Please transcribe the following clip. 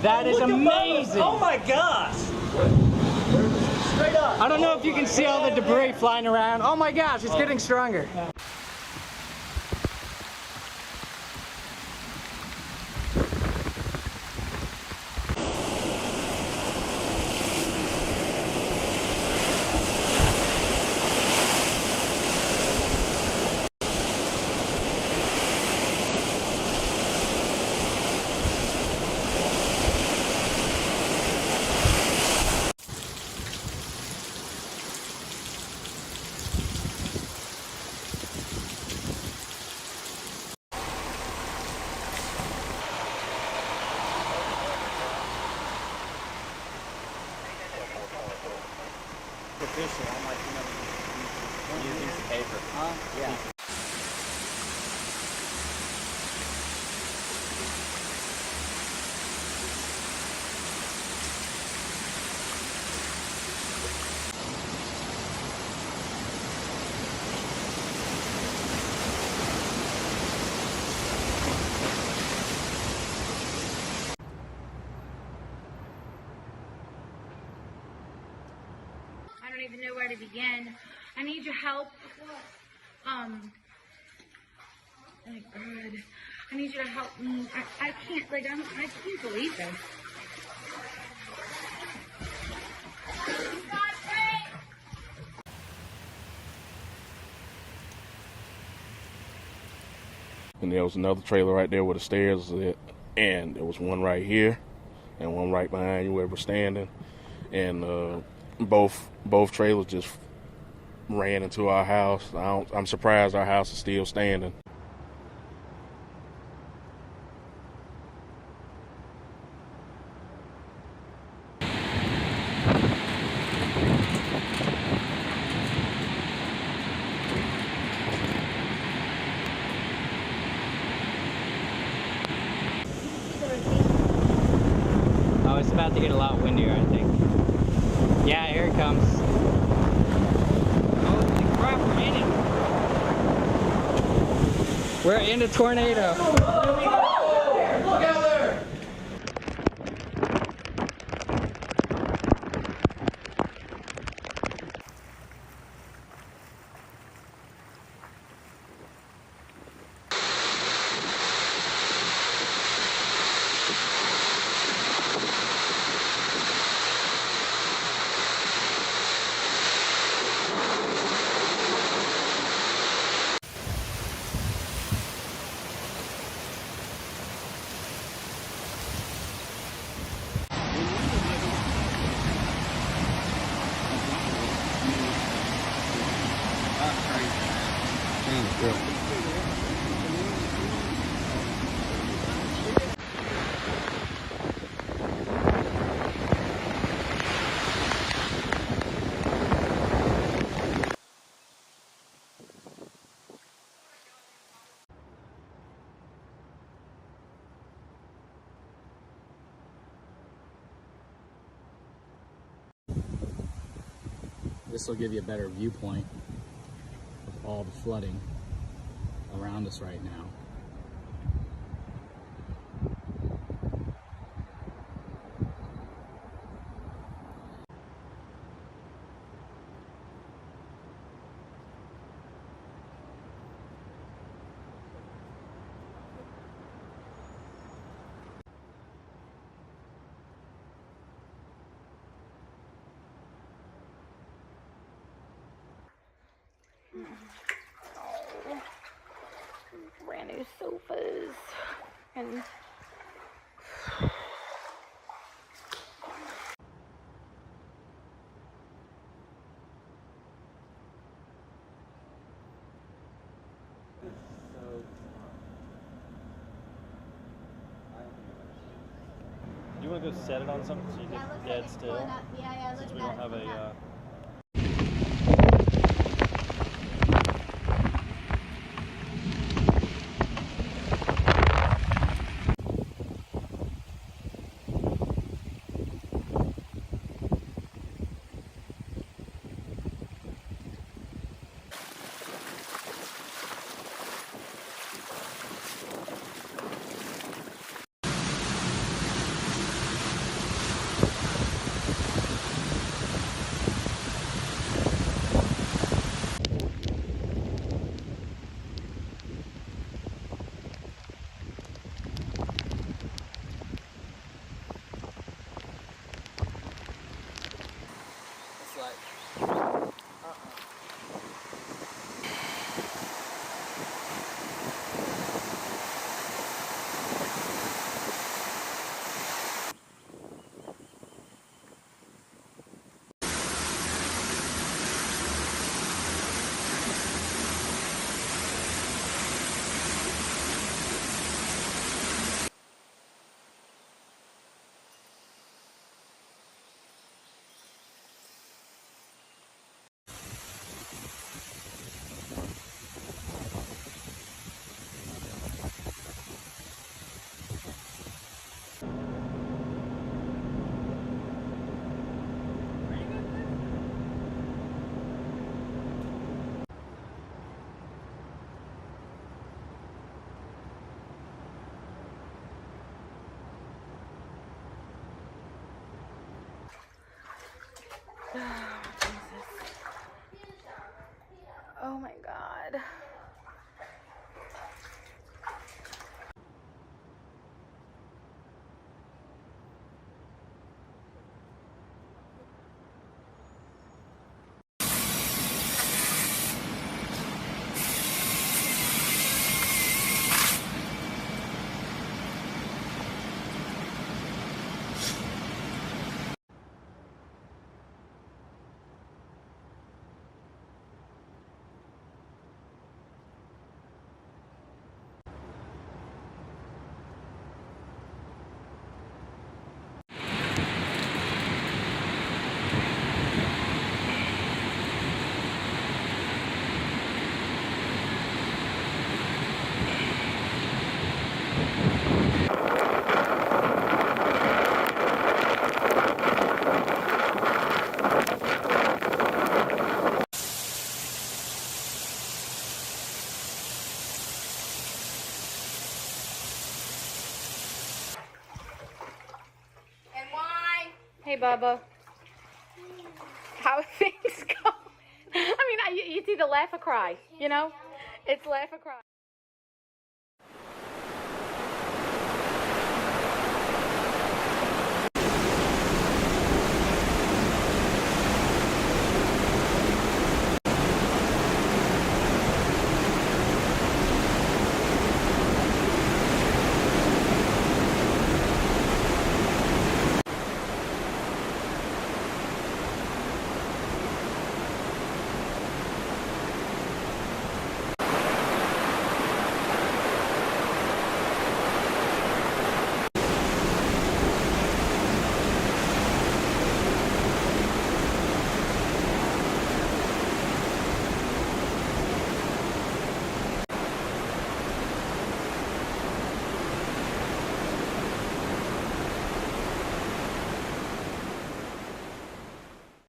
That is amazing. Oh my gosh. Straight up. I don't know if you can see all the debris flying around. Oh my gosh, it's getting stronger. Official, I'm like, use a piece of paper. Huh? Yeah. I don't even know where to begin. I need your help. Oh my God. I need you to help me. I can't, like, I can't believe this. And there was another trailer right there where the stairs was at, and there was one right here and one right behind you where we're standing, and both trailers just ran into our house. I'm surprised our house is still standing. Oh, it's about to get a lot windier, I think. Yeah, here it comes. Holy crap, we're in a tornado. Look out there. This will give you a better viewpoint of all the flooding around us right now. Brand new sofas and Do you want to go set it on something so you get dead still? Since we don't have a Oh my God. Hey, Bubba. How are things going? I mean, you see the laugh or cry, you know? It's laugh or cry.